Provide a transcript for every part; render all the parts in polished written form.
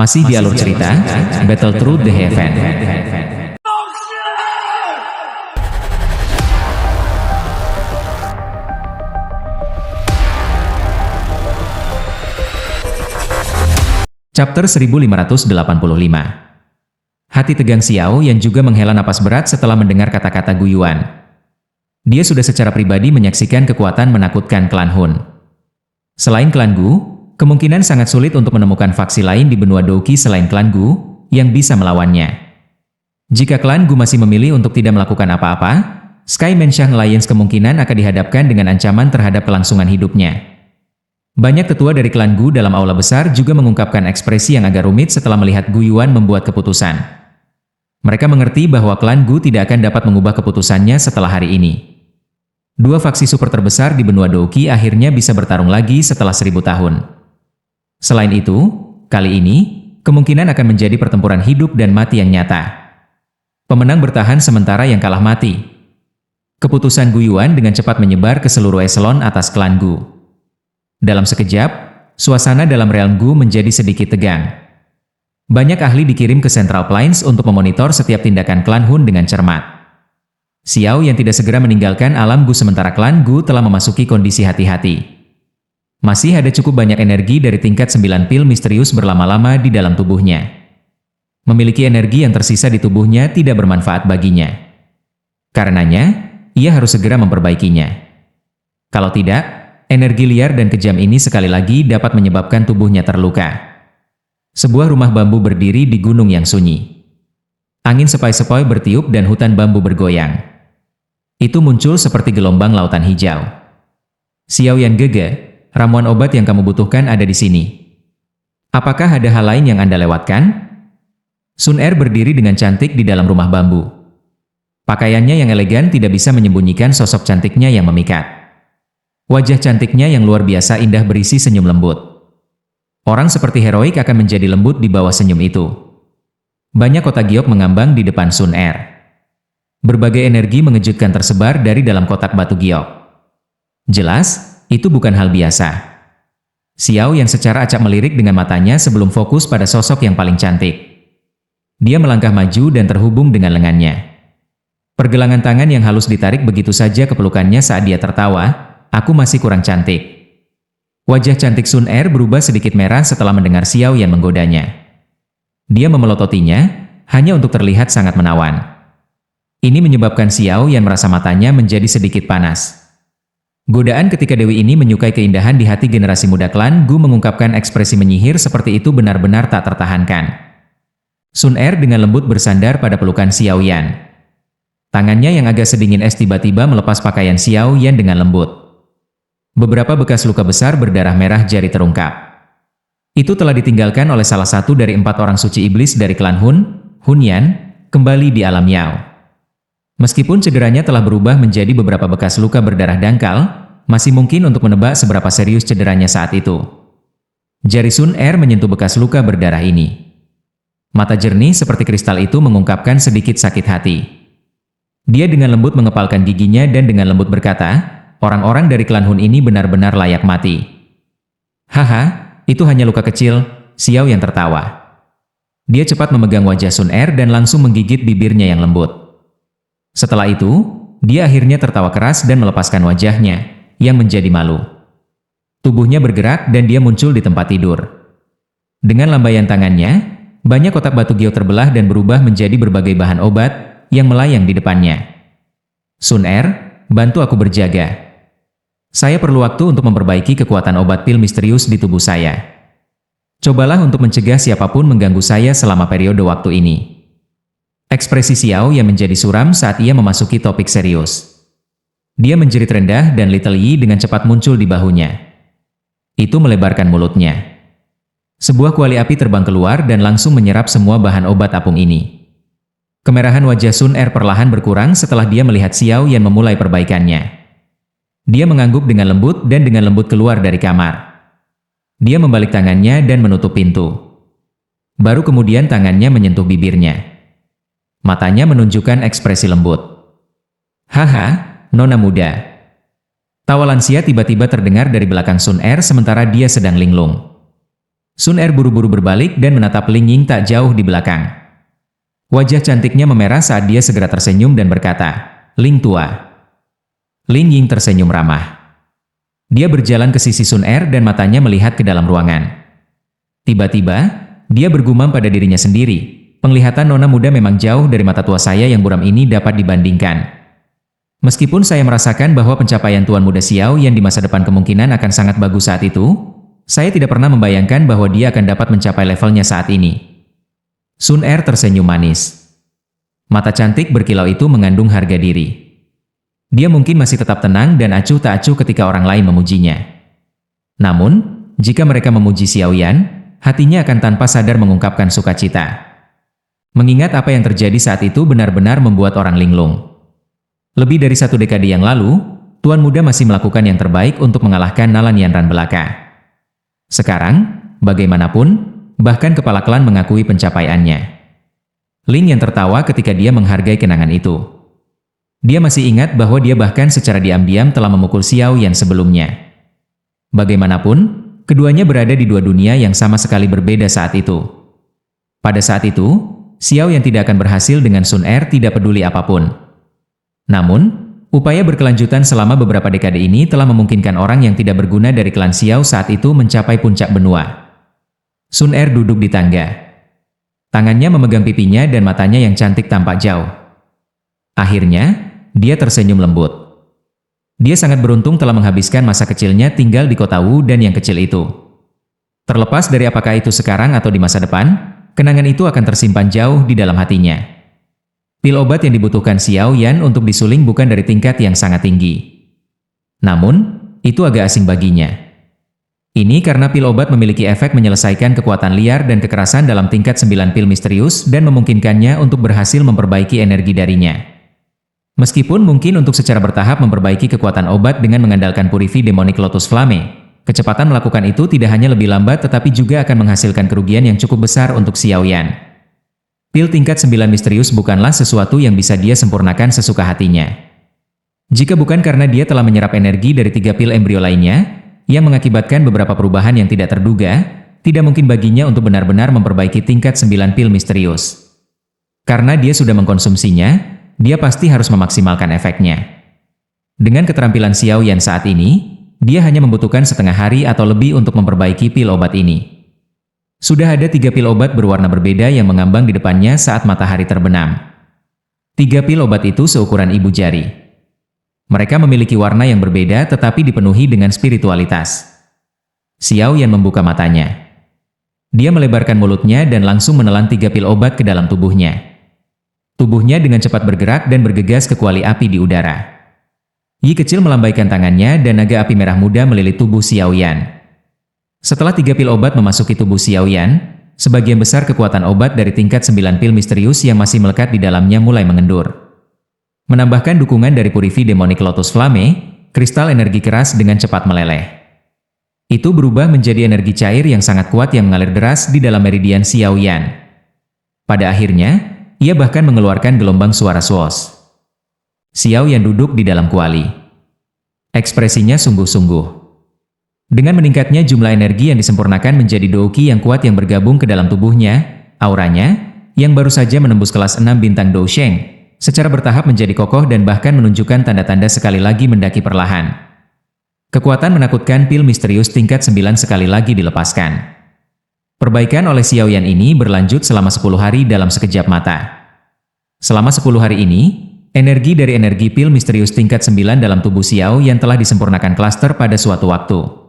Masih di alur cerita, Battle Through the Heaven. Chapter 1585. Hati tegang Xiao yang juga menghela napas berat setelah mendengar kata-kata Gu Yuan. Dia sudah secara pribadi menyaksikan kekuatan menakutkan klan Hun. Selain klan Gu, kemungkinan sangat sulit untuk menemukan faksi lain di benua Douqi selain klan Gu yang bisa melawannya. Jika klan Gu masih memilih untuk tidak melakukan apa-apa, Sky Mansion Alliance kemungkinan akan dihadapkan dengan ancaman terhadap kelangsungan hidupnya. Banyak tetua dari klan Gu dalam aula besar juga mengungkapkan ekspresi yang agak rumit setelah melihat Gu Yuan membuat keputusan. Mereka mengerti bahwa klan Gu tidak akan dapat mengubah keputusannya setelah hari ini. Dua faksi super terbesar di benua Douqi akhirnya bisa bertarung lagi setelah 1000 tahun. Selain itu, kali ini, kemungkinan akan menjadi pertempuran hidup dan mati yang nyata. Pemenang bertahan sementara yang kalah mati. Keputusan Gu Yuan dengan cepat menyebar ke seluruh eselon atas klan Gu. Dalam sekejap, suasana dalam realm Gu menjadi sedikit tegang. Banyak ahli dikirim ke Central Plains untuk memonitor setiap tindakan klan Hun dengan cermat. Xiao yang tidak segera meninggalkan alam Gu sementara klan Gu telah memasuki kondisi hati-hati. Masih ada cukup banyak energi dari tingkat 9 pil misterius berlama-lama di dalam tubuhnya. Memiliki energi yang tersisa di tubuhnya tidak bermanfaat baginya. Karenanya, ia harus segera memperbaikinya. Kalau tidak, energi liar dan kejam ini sekali lagi dapat menyebabkan tubuhnya terluka. Sebuah rumah bambu berdiri di gunung yang sunyi. Angin sepoi-sepoi bertiup dan hutan bambu bergoyang. Itu muncul seperti gelombang lautan hijau. Xiao Yan Gege, ramuan obat yang kamu butuhkan ada di sini. Apakah ada hal lain yang Anda lewatkan? Sun Er berdiri dengan cantik di dalam rumah bambu. Pakaiannya yang elegan tidak bisa menyembunyikan sosok cantiknya yang memikat. Wajah cantiknya yang luar biasa indah berisi senyum lembut. Orang seperti heroik akan menjadi lembut di bawah senyum itu. Banyak kotak giok mengambang di depan Sun Er. Berbagai energi mengejutkan tersebar dari dalam kotak batu giok. Jelas, itu bukan hal biasa. Xiao yang secara acak melirik dengan matanya sebelum fokus pada sosok yang paling cantik. Dia melangkah maju dan terhubung dengan lengannya. Pergelangan tangan yang halus ditarik begitu saja ke pelukannya saat dia tertawa, "Aku masih kurang cantik." Wajah cantik Sun Er berubah sedikit merah setelah mendengar Xiao yang menggodanya. Dia memelototinya, hanya untuk terlihat sangat menawan. Ini menyebabkan Xiao yang merasa matanya menjadi sedikit panas. Godaan ketika Dewi ini menyukai keindahan di hati generasi muda klan Gu mengungkapkan ekspresi menyihir seperti itu benar-benar tak tertahankan. Sun Er dengan lembut bersandar pada pelukan Xiao Yan. Tangannya yang agak sedingin es tiba-tiba melepas pakaian Xiao Yan dengan lembut. Beberapa bekas luka besar berdarah merah jari terungkap. Itu telah ditinggalkan oleh salah satu dari 4 orang suci iblis dari klan Hun, Hun Yan, kembali di alam Yao. Meskipun cederanya telah berubah menjadi beberapa bekas luka berdarah dangkal, masih mungkin untuk menebak seberapa serius cederanya saat itu. Jari Sun Er menyentuh bekas luka berdarah ini. Mata jernih seperti kristal itu mengungkapkan sedikit sakit hati. Dia dengan lembut mengepalkan giginya dan dengan lembut berkata, "Orang-orang dari klan Hun ini benar-benar layak mati." "Haha, itu hanya luka kecil," Xiao yang tertawa. Dia cepat memegang wajah Sun Er dan langsung menggigit bibirnya yang lembut. Setelah itu, dia akhirnya tertawa keras dan melepaskan wajahnya, yang menjadi malu. Tubuhnya bergerak dan dia muncul di tempat tidur. Dengan lambaian tangannya, banyak kotak batu giok terbelah dan berubah menjadi berbagai bahan obat yang melayang di depannya. "Sun Er, bantu aku berjaga. Saya perlu waktu untuk memperbaiki kekuatan obat pil misterius di tubuh saya. Cobalah untuk mencegah siapapun mengganggu saya selama periode waktu ini." Ekspresi Xiao yang menjadi suram saat ia memasuki topik serius. Dia menjerit rendah dan Little Yi dengan cepat muncul di bahunya. Itu melebarkan mulutnya. Sebuah kuali api terbang keluar dan langsung menyerap semua bahan obat apung ini. Kemerahan wajah Sun Er perlahan berkurang setelah dia melihat Xiao yang memulai perbaikannya. Dia mengangguk dengan lembut dan dengan lembut keluar dari kamar. Dia membalik tangannya dan menutup pintu. Baru kemudian tangannya menyentuh bibirnya. Matanya menunjukkan ekspresi lembut. "Haha, nona muda." Tawa lansia tiba-tiba terdengar dari belakang Sun Er sementara dia sedang linglung. Sun Er buru-buru berbalik dan menatap Ling Ying tak jauh di belakang. Wajah cantiknya memerah saat dia segera tersenyum dan berkata, "Ling tua." Ling Ying tersenyum ramah. Dia berjalan ke sisi Sun Er dan matanya melihat ke dalam ruangan. Tiba-tiba, dia bergumam pada dirinya sendiri, "Penglihatan nona muda memang jauh dari mata tua saya yang buram ini dapat dibandingkan. Meskipun saya merasakan bahwa pencapaian Tuan Muda Xiao Yan di masa depan kemungkinan akan sangat bagus saat itu, saya tidak pernah membayangkan bahwa dia akan dapat mencapai levelnya saat ini." Sun Er tersenyum manis. Mata cantik berkilau itu mengandung harga diri. Dia mungkin masih tetap tenang dan acuh tak acuh ketika orang lain memujinya. Namun, jika mereka memuji Xiao Yan, hatinya akan tanpa sadar mengungkapkan sukacita. Mengingat apa yang terjadi saat itu benar-benar membuat orang linglung. Lebih dari 1 dekade yang lalu, Tuan Muda masih melakukan yang terbaik untuk mengalahkan Nalan Yanran belaka. Sekarang, bagaimanapun, bahkan kepala klan mengakui pencapaiannya. Ling yang tertawa ketika dia menghargai kenangan itu. Dia masih ingat bahwa dia bahkan secara diam-diam telah memukul Xiao Yan sebelumnya. Bagaimanapun, keduanya berada di 2 dunia yang sama sekali berbeda saat itu. Pada saat itu, Xiao Yan tidak akan berhasil dengan Sun Er tidak peduli apapun. Namun, upaya berkelanjutan selama beberapa dekade ini telah memungkinkan orang yang tidak berguna dari klan Xiao saat itu mencapai puncak benua. Sun Er duduk di tangga. Tangannya memegang pipinya dan matanya yang cantik tampak jauh. Akhirnya, dia tersenyum lembut. Dia sangat beruntung telah menghabiskan masa kecilnya tinggal di kota Wu dan yang kecil itu. Terlepas dari apakah itu sekarang atau di masa depan, kenangan itu akan tersimpan jauh di dalam hatinya. Pil obat yang dibutuhkan Xiao Yan untuk disuling bukan dari tingkat yang sangat tinggi. Namun, itu agak asing baginya. Ini karena pil obat memiliki efek menyelesaikan kekuatan liar dan kekerasan dalam tingkat 9 pil misterius dan memungkinkannya untuk berhasil memperbaiki energi darinya. Meskipun mungkin untuk secara bertahap memperbaiki kekuatan obat dengan mengandalkan Purifi Demonic Lotus Flame, kecepatan melakukan itu tidak hanya lebih lambat tetapi juga akan menghasilkan kerugian yang cukup besar untuk Xiao Yan. Pil tingkat 9 misterius bukanlah sesuatu yang bisa dia sempurnakan sesuka hatinya. Jika bukan karena dia telah menyerap energi dari 3 pil embrio lainnya, yang mengakibatkan beberapa perubahan yang tidak terduga, tidak mungkin baginya untuk benar-benar memperbaiki tingkat 9 pil misterius. Karena dia sudah mengkonsumsinya, dia pasti harus memaksimalkan efeknya. Dengan keterampilan Xiao Yan saat ini, dia hanya membutuhkan setengah hari atau lebih untuk memperbaiki pil obat ini. Sudah ada 3 pil obat berwarna berbeda yang mengambang di depannya saat matahari terbenam. 3 pil obat itu seukuran ibu jari. Mereka memiliki warna yang berbeda tetapi dipenuhi dengan spiritualitas. Xiao Yan membuka matanya. Dia melebarkan mulutnya dan langsung menelan 3 pil obat ke dalam tubuhnya. Tubuhnya dengan cepat bergerak dan bergegas ke kuali api di udara. Yi kecil melambaikan tangannya dan naga api merah muda melilit tubuh Xiao Yan. Setelah 3 pil obat memasuki tubuh Xiao Yan, sebagian besar kekuatan obat dari tingkat 9 pil misterius yang masih melekat di dalamnya mulai mengendur. Menambahkan dukungan dari Purifi Demonic Lotus Flame, kristal energi keras dengan cepat meleleh. Itu berubah menjadi energi cair yang sangat kuat yang mengalir deras di dalam meridian Xiao Yan. Pada akhirnya, ia bahkan mengeluarkan gelombang suara swoosh. Xiao Yan duduk di dalam kuali. Ekspresinya sungguh-sungguh. Dengan meningkatnya jumlah energi yang disempurnakan menjadi douqi yang kuat yang bergabung ke dalam tubuhnya, auranya, yang baru saja menembus kelas 6 bintang Dousheng, secara bertahap menjadi kokoh dan bahkan menunjukkan tanda-tanda sekali lagi mendaki perlahan. Kekuatan menakutkan pil misterius tingkat 9 sekali lagi dilepaskan. Perbaikan oleh Xiao Yan ini berlanjut selama 10 hari dalam sekejap mata. Selama 10 hari ini, energi dari energi pil misterius tingkat 9 dalam tubuh Xiao Yan telah disempurnakan klaster pada suatu waktu.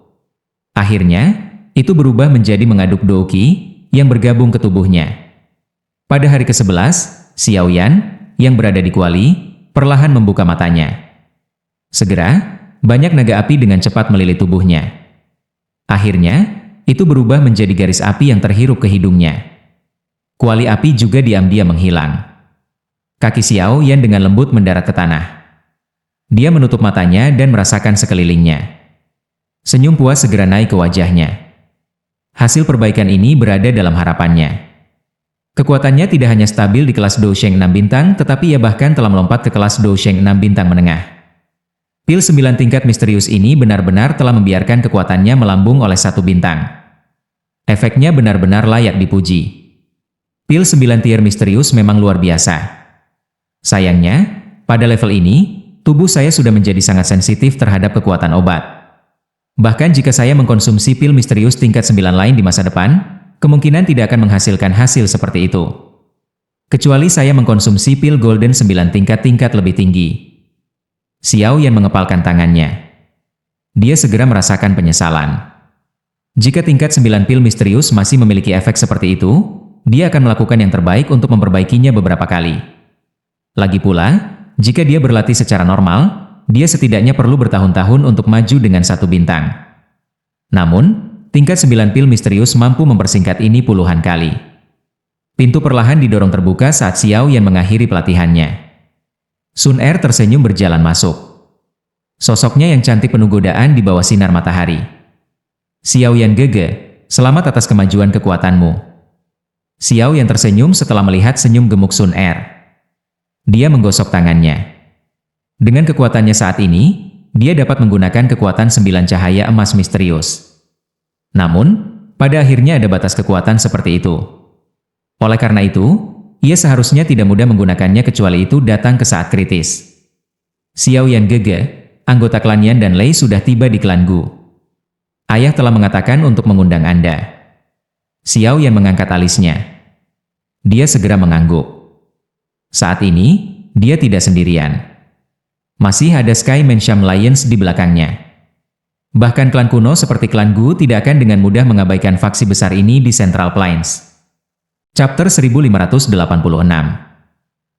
Akhirnya, itu berubah menjadi mengaduk douqi yang bergabung ke tubuhnya. Pada hari ke-11, Xiao Yan, yang berada di kuali, perlahan membuka matanya. Segera, banyak naga api dengan cepat melilit tubuhnya. Akhirnya, itu berubah menjadi garis api yang terhirup ke hidungnya. Kuali api juga diam-diam menghilang. Kaki Xiao Yan dengan lembut mendarat ke tanah. Dia menutup matanya dan merasakan sekelilingnya. Senyum puas segera naik ke wajahnya. Hasil perbaikan ini berada dalam harapannya. Kekuatannya tidak hanya stabil di kelas Dousheng 6 bintang, tetapi ia bahkan telah melompat ke kelas Dousheng 6 bintang menengah. Pil 9 tingkat misterius ini benar-benar telah membiarkan kekuatannya melambung oleh 1 bintang. Efeknya benar-benar layak dipuji. Pil 9 tier misterius memang luar biasa. Sayangnya, pada level ini, tubuh saya sudah menjadi sangat sensitif terhadap kekuatan obat. Bahkan jika saya mengkonsumsi pil misterius tingkat 9 lain di masa depan, kemungkinan tidak akan menghasilkan hasil seperti itu. Kecuali saya mengkonsumsi pil golden 9 tingkat lebih tinggi. Xiao Yan mengepalkan tangannya. Dia segera merasakan penyesalan. Jika tingkat 9 pil misterius masih memiliki efek seperti itu, dia akan melakukan yang terbaik untuk memperbaikinya beberapa kali. Lagi pula, jika dia berlatih secara normal, dia setidaknya perlu bertahun-tahun untuk maju dengan 1 bintang. Namun, tingkat 9 pil misterius mampu mempersingkat ini puluhan kali. Pintu perlahan didorong terbuka saat Xiao Yan mengakhiri pelatihannya. Sun Er tersenyum berjalan masuk. Sosoknya yang cantik penuh godaan di bawah sinar matahari. Xiao Yan Gege, selamat atas kemajuan kekuatanmu. Xiao Yan tersenyum setelah melihat senyum gemuk Sun Er. Dia menggosok tangannya. Dengan kekuatannya saat ini, dia dapat menggunakan kekuatan 9 cahaya emas misterius. Namun, pada akhirnya ada batas kekuatan seperti itu. Oleh karena itu, ia seharusnya tidak mudah menggunakannya kecuali itu datang ke saat kritis. Xiao Yan Gege, anggota klan Yan dan Lei sudah tiba di klan Gu. Ayah telah mengatakan untuk mengundang Anda. Xiao Yan mengangkat alisnya. Dia segera mengangguk. Saat ini, dia tidak sendirian. Masih ada Sky Mensham Lions di belakangnya. Bahkan klan kuno seperti klan Gu tidak akan dengan mudah mengabaikan faksi besar ini di Central Plains. Chapter 1586.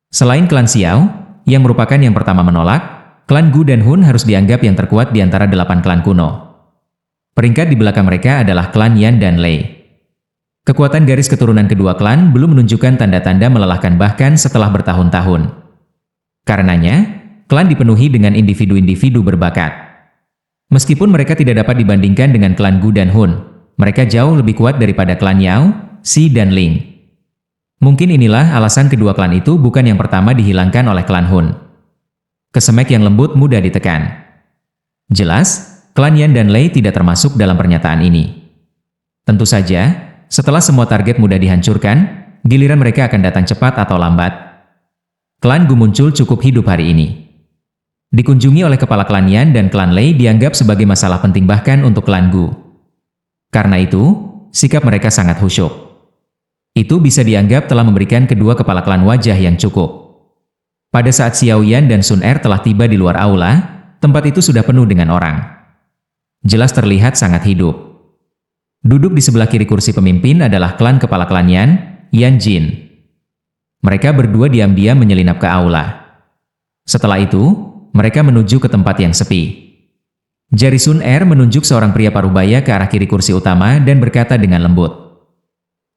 Selain klan Xiao, yang merupakan yang pertama menolak, klan Gu dan Hun harus dianggap yang terkuat di antara 8 klan kuno. Peringkat di belakang mereka adalah klan Yan dan Lei. Kekuatan garis keturunan kedua klan belum menunjukkan tanda-tanda melelahkan bahkan setelah bertahun-tahun. Karenanya, klan dipenuhi dengan individu-individu berbakat. Meskipun mereka tidak dapat dibandingkan dengan klan Gu dan Hun, mereka jauh lebih kuat daripada klan Yao, Xi dan Ling. Mungkin inilah alasan kedua klan itu bukan yang pertama dihilangkan oleh klan Hun. Kesemek yang lembut mudah ditekan. Jelas, klan Yan dan Lei tidak termasuk dalam pernyataan ini. Tentu saja, setelah semua target mudah dihancurkan, giliran mereka akan datang cepat atau lambat. Klan Gu muncul cukup hidup hari ini. Dikunjungi oleh kepala klan Yan dan klan Lei dianggap sebagai masalah penting bahkan untuk klan Gu. Karena itu, sikap mereka sangat khusyuk. Itu bisa dianggap telah memberikan kedua kepala klan wajah yang cukup. Pada saat Xiao Yan dan Sun Er telah tiba di luar aula, tempat itu sudah penuh dengan orang. Jelas terlihat sangat hidup. Duduk di sebelah kiri kursi pemimpin adalah klan kepala klan Yan, Yan Jin. Mereka berdua diam-diam menyelinap ke aula. Setelah itu, mereka menuju ke tempat yang sepi. Jari Sun Er menunjuk seorang pria parubaya ke arah kiri kursi utama dan berkata dengan lembut.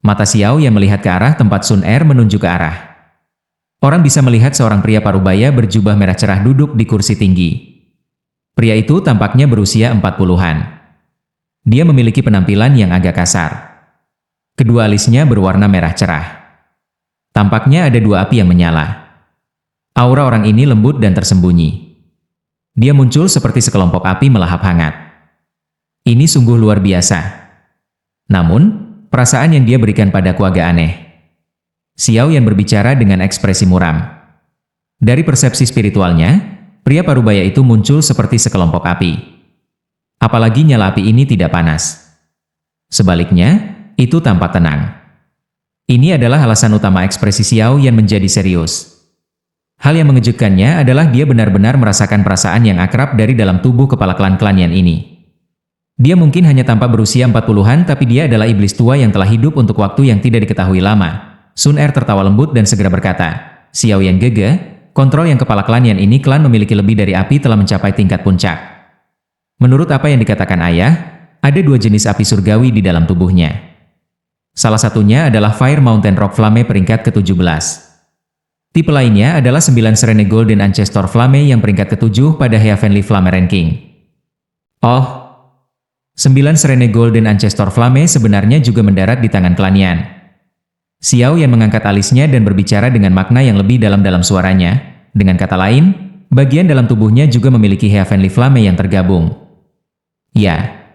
Mata Xiao yang melihat ke arah tempat Sun Er menunjuk ke arah. Orang bisa melihat seorang pria parubaya berjubah merah cerah duduk di kursi tinggi. Pria itu tampaknya berusia 40-an. Dia memiliki penampilan yang agak kasar. Kedua alisnya berwarna merah cerah. Tampaknya ada 2 api yang menyala. Aura orang ini lembut dan tersembunyi. Dia muncul seperti sekelompok api melahap hangat. Ini sungguh luar biasa. Namun, perasaan yang dia berikan padaku agak aneh. Xiao Yan berbicara dengan ekspresi muram. Dari persepsi spiritualnya, pria parubaya itu muncul seperti sekelompok api. Apalagi nyala api ini tidak panas. Sebaliknya, itu tampak tenang. Ini adalah alasan utama ekspresi Xiao Yan menjadi serius. Hal yang mengejutkannya adalah dia benar-benar merasakan perasaan yang akrab dari dalam tubuh kepala klan-klan Yan ini. Dia mungkin hanya tampak berusia 40-an tapi dia adalah iblis tua yang telah hidup untuk waktu yang tidak diketahui lama. Sun Er tertawa lembut dan segera berkata, Xiao Yan Gege, kontrol yang kepala klan Yan ini klan memiliki lebih dari api telah mencapai tingkat puncak. Menurut apa yang dikatakan ayah, ada 2 jenis api surgawi di dalam tubuhnya. Salah satunya adalah Fire Mountain Rock Flame peringkat ke-17. Tipe lainnya adalah 9 Serene Golden Ancestor Flame yang peringkat ke-7 pada Heavenly Flame Ranking. Oh, 9 Serene Golden Ancestor Flame sebenarnya juga mendarat di tangan klan Yan. Xiao Yan mengangkat alisnya dan berbicara dengan makna yang lebih dalam suaranya. Dengan kata lain, bagian dalam tubuhnya juga memiliki Heavenly Flame yang tergabung. Ya.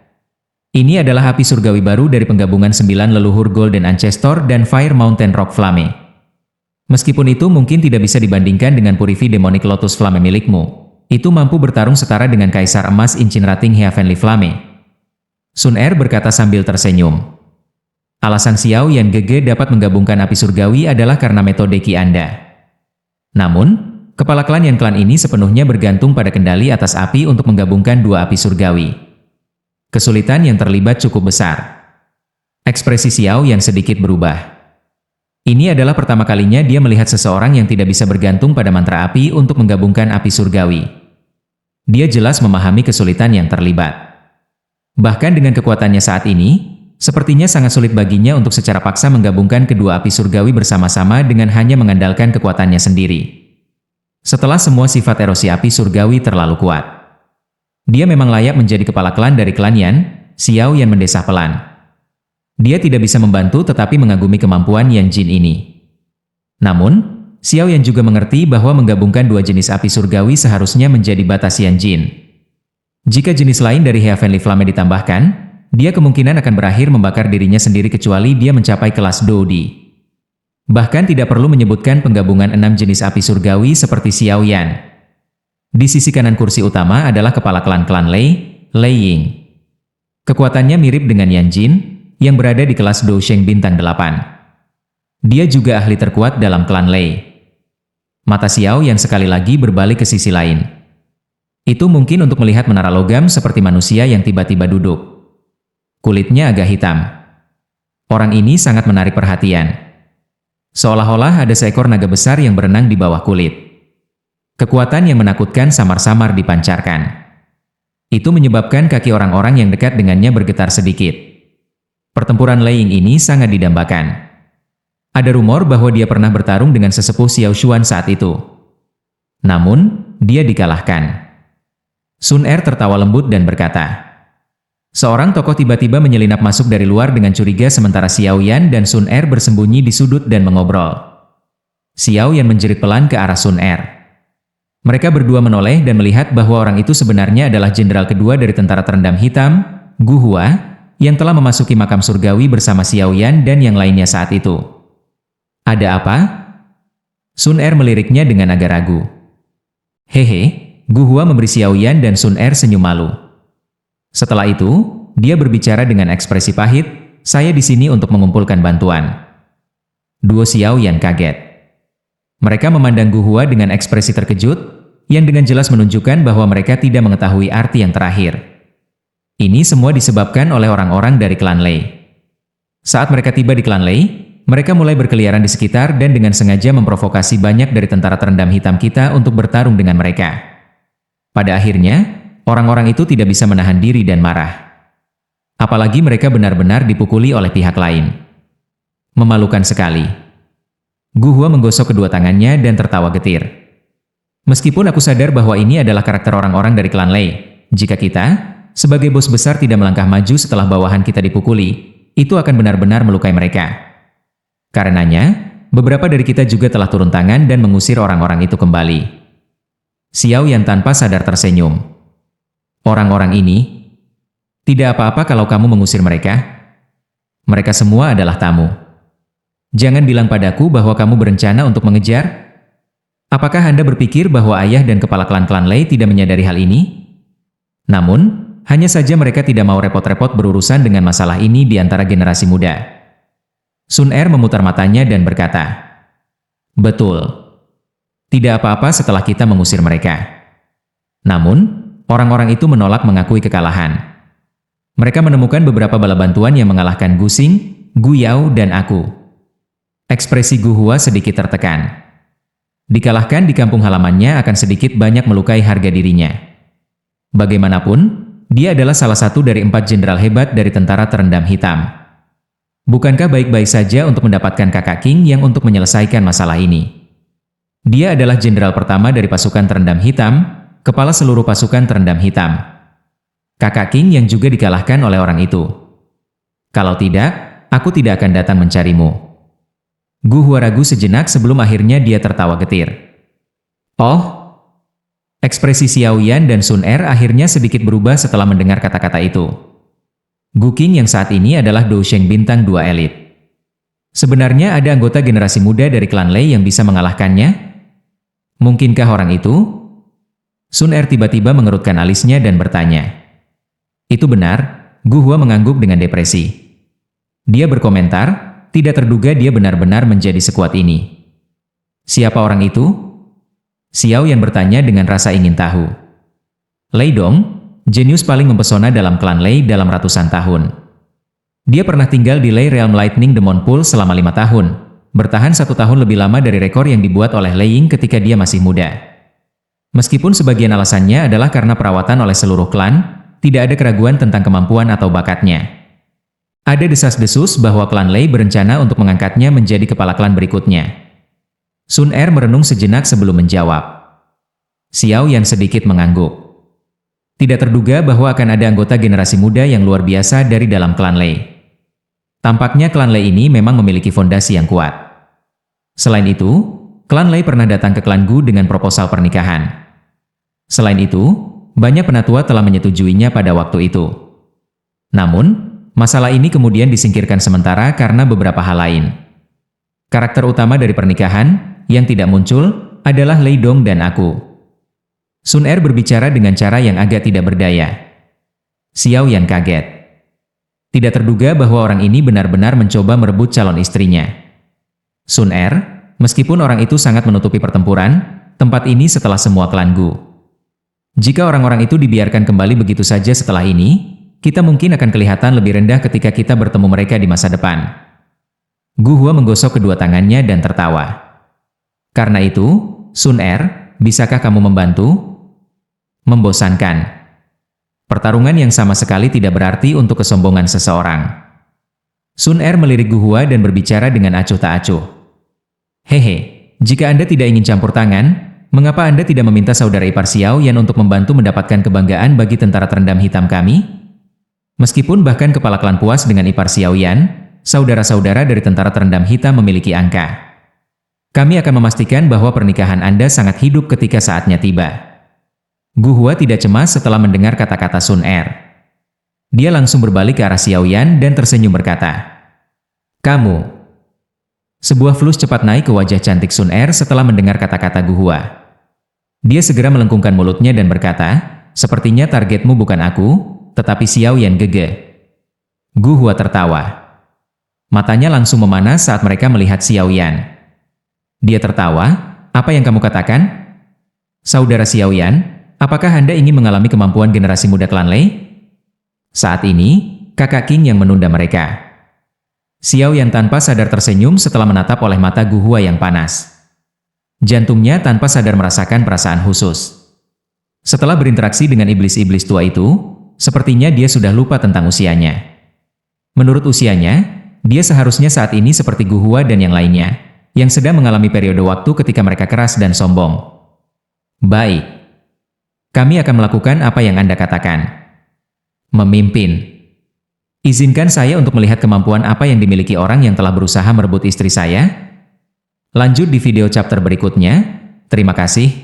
Ini adalah api surgawi baru dari penggabungan 9 leluhur Golden Ancestor dan Fire Mountain Rock Flame. Meskipun itu mungkin tidak bisa dibandingkan dengan Purifi Demonic Lotus Flame milikmu, itu mampu bertarung setara dengan Kaisar Emas Incineerating Heavenly Flame. Sun Er berkata sambil tersenyum. Alasan Xiao Yan Gege dapat menggabungkan api surgawi adalah karena metode Ki Anda. Namun, kepala klan Yan klan ini sepenuhnya bergantung pada kendali atas api untuk menggabungkan dua api surgawi. Kesulitan yang terlibat cukup besar. Ekspresi Xiao Yan sedikit berubah. Ini adalah pertama kalinya dia melihat seseorang yang tidak bisa bergantung pada mantra api untuk menggabungkan api surgawi. Dia jelas memahami kesulitan yang terlibat. Bahkan dengan kekuatannya saat ini, sepertinya sangat sulit baginya untuk secara paksa menggabungkan kedua api surgawi bersama-sama dengan hanya mengandalkan kekuatannya sendiri. Setelah semua sifat erosi api surgawi terlalu kuat, dia memang layak menjadi kepala klan dari klan Yan. Xiao Yan mendesah pelan. Dia tidak bisa membantu tetapi mengagumi kemampuan Yan Jin ini. Namun, Xiao Yan juga mengerti bahwa menggabungkan dua jenis api surgawi seharusnya menjadi batas Yan Jin. Jika jenis lain dari Heavenly Flame ditambahkan, dia kemungkinan akan berakhir membakar dirinya sendiri kecuali dia mencapai kelas Doudi. Bahkan tidak perlu menyebutkan penggabungan 6 jenis api surgawi seperti Xiao Yan. Di sisi kanan kursi utama adalah kepala klan Lei, Lei Ying. Kekuatannya mirip dengan Yan Jin, yang berada di kelas Dousheng Bintang 8. Dia juga ahli terkuat dalam klan Lei. Mata Xiao Yan sekali lagi berbalik ke sisi lain. Itu mungkin untuk melihat menara logam seperti manusia yang tiba-tiba duduk. Kulitnya agak hitam. Orang ini sangat menarik perhatian. Seolah-olah ada seekor naga besar yang berenang di bawah kulit. Kekuatan yang menakutkan samar-samar dipancarkan. Itu menyebabkan kaki orang-orang yang dekat dengannya bergetar sedikit. Pertempuran Lei Ying ini sangat didambakan. Ada rumor bahwa dia pernah bertarung dengan sesepuh Xiao Xuan saat itu. Namun, dia dikalahkan. Sun Er tertawa lembut dan berkata, seorang tokoh tiba-tiba menyelinap masuk dari luar dengan curiga sementara Xiao Yan dan Sun Er bersembunyi di sudut dan mengobrol. Xiao Yan menjerit pelan ke arah Sun Er. Mereka berdua menoleh dan melihat bahwa orang itu sebenarnya adalah jenderal kedua dari tentara terendam hitam, Gu Hua, yang telah memasuki makam surgawi bersama Xiao Yan dan yang lainnya saat itu. Ada apa? Sun Er meliriknya dengan agak ragu. Hehe, Gu Hua memberi Xiao Yan dan Sun Er senyum malu. Setelah itu, dia berbicara dengan ekspresi pahit, saya di sini untuk mengumpulkan bantuan. Duo Xiao Yan kaget. Mereka memandang Gu Hua dengan ekspresi terkejut, yang dengan jelas menunjukkan bahwa mereka tidak mengetahui arti yang terakhir. Ini semua disebabkan oleh orang-orang dari klan Lei. Saat mereka tiba di klan Lei, mereka mulai berkeliaran di sekitar dan dengan sengaja memprovokasi banyak dari tentara terendam hitam kita untuk bertarung dengan mereka. Pada akhirnya, orang-orang itu tidak bisa menahan diri dan marah. Apalagi mereka benar-benar dipukuli oleh pihak lain. Memalukan sekali. Gu Hua menggosok kedua tangannya dan tertawa getir. Meskipun aku sadar bahwa ini adalah karakter orang-orang dari klan Lei, jika kita, sebagai bos besar tidak melangkah maju setelah bawahan kita dipukuli, itu akan benar-benar melukai mereka. Karenanya, beberapa dari kita juga telah turun tangan dan mengusir orang-orang itu kembali. Xiao Yan tanpa sadar tersenyum. Orang-orang ini, tidak apa-apa kalau kamu mengusir mereka. Mereka semua adalah tamu. Jangan bilang padaku bahwa kamu berencana untuk mengejar. Apakah Anda berpikir bahwa ayah dan kepala klan Lei tidak menyadari hal ini? Namun, hanya saja mereka tidak mau repot-repot berurusan dengan masalah ini di antara generasi muda. Sun Er memutar matanya dan berkata, betul. Tidak apa-apa setelah kita mengusir mereka. Namun, orang-orang itu menolak mengakui kekalahan. Mereka menemukan beberapa bala bantuan yang mengalahkan Gu Xing, Gu Yao, dan aku. Ekspresi Gu Hua sedikit tertekan. Dikalahkan di kampung halamannya akan sedikit banyak melukai harga dirinya. Bagaimanapun, dia adalah salah satu dari 4 jenderal hebat dari tentara terendam hitam. Bukankah baik-baik saja untuk mendapatkan kakak King yang untuk menyelesaikan masalah ini? Dia adalah jenderal pertama dari pasukan terendam hitam, kepala seluruh pasukan terendam hitam. Kakak King yang juga dikalahkan oleh orang itu. Kalau tidak, aku tidak akan datang mencarimu. Gu Hua ragu sejenak sebelum akhirnya dia tertawa getir. Oh, ekspresi Xiao Yan dan Sun Er akhirnya sedikit berubah setelah mendengar kata-kata itu. Gu Qing yang saat ini adalah Dousheng bintang 2 elit. Sebenarnya ada anggota generasi muda dari klan Lei yang bisa mengalahkannya? Mungkinkah orang itu? Sun Er tiba-tiba mengerutkan alisnya dan bertanya. Itu benar, Gu Hua mengangguk dengan depresi. Dia berkomentar, tidak terduga dia benar-benar menjadi sekuat ini. Siapa orang itu? Xiao Yan bertanya dengan rasa ingin tahu. Lei Dong, jenius paling mempesona dalam klan Lei dalam ratusan tahun. Dia pernah tinggal di Lei Realm Lightning Demon Pool selama 5 tahun, bertahan 1 tahun lebih lama dari rekor yang dibuat oleh Lei Ying ketika dia masih muda. Meskipun sebagian alasannya adalah karena perawatan oleh seluruh klan, tidak ada keraguan tentang kemampuan atau bakatnya. Ada desas-desus bahwa klan Lei berencana untuk mengangkatnya menjadi kepala klan berikutnya. Sun Er merenung sejenak sebelum menjawab. Xiao Yan sedikit mengangguk. Tidak terduga bahwa akan ada anggota generasi muda yang luar biasa dari dalam klan Lei. Tampaknya klan Lei ini memang memiliki fondasi yang kuat. Selain itu, klan Lei pernah datang ke klan Gu dengan proposal pernikahan. Selain itu, banyak penatua telah menyetujuinya pada waktu itu. Namun, masalah ini kemudian disingkirkan sementara karena beberapa hal lain. Karakter utama dari pernikahan, yang tidak muncul, adalah Lei Dong dan aku. Sun Er berbicara dengan cara yang agak tidak berdaya. Xiao Yan kaget. Tidak terduga bahwa orang ini benar-benar mencoba merebut calon istrinya. Sun Er, meskipun orang itu sangat menutupi pertempuran, tempat ini setelah semua klan Gu. Jika orang-orang itu dibiarkan kembali begitu saja setelah ini, kita mungkin akan kelihatan lebih rendah ketika kita bertemu mereka di masa depan. Gu Hua menggosok kedua tangannya dan tertawa. Karena itu, Sun Er, bisakah kamu membantu? Membosankan. Pertarungan yang sama sekali tidak berarti untuk kesombongan seseorang. Sun Er melirik Gu Hua dan berbicara dengan acuh tak acuh. Hehe, jika Anda tidak ingin campur tangan, mengapa Anda tidak meminta saudara ipar Xiao Yan untuk membantu mendapatkan kebanggaan bagi tentara terendam hitam kami? Meskipun bahkan kepala klan puas dengan ipar Xiao Yan, saudara-saudara dari tentara terendam hitam memiliki angka. Kami akan memastikan bahwa pernikahan Anda sangat hidup ketika saatnya tiba. Gu Hua tidak cemas setelah mendengar kata-kata Sun Er. Dia langsung berbalik ke arah Xiao Yan dan tersenyum berkata, "Kamu." Sebuah flus cepat naik ke wajah cantik Sun Er setelah mendengar kata-kata Gu Hua. Dia segera melengkungkan mulutnya dan berkata, "Sepertinya targetmu bukan aku, tetapi Xiao Yan Gege." Gu Hua tertawa. Matanya langsung memanas saat mereka melihat Xiao Yan. Dia tertawa, "Apa yang kamu katakan?" "Saudara Xiao Yan, apakah Anda ingin mengalami kemampuan generasi muda klan Lei?" Saat ini, kakak King yang menunda mereka. Xiao Yan tanpa sadar tersenyum setelah menatap oleh mata Gu Hua yang panas. Jantungnya tanpa sadar merasakan perasaan khusus. Setelah berinteraksi dengan iblis-iblis tua itu, sepertinya dia sudah lupa tentang usianya. Menurut usianya, dia seharusnya saat ini seperti Gu Hua dan yang lainnya, yang sedang mengalami periode waktu ketika mereka keras dan sombong. Baik. Kami akan melakukan apa yang Anda katakan. Memimpin. Izinkan saya untuk melihat kemampuan apa yang dimiliki orang yang telah berusaha merebut istri saya. Lanjut di video chapter berikutnya. Terima kasih.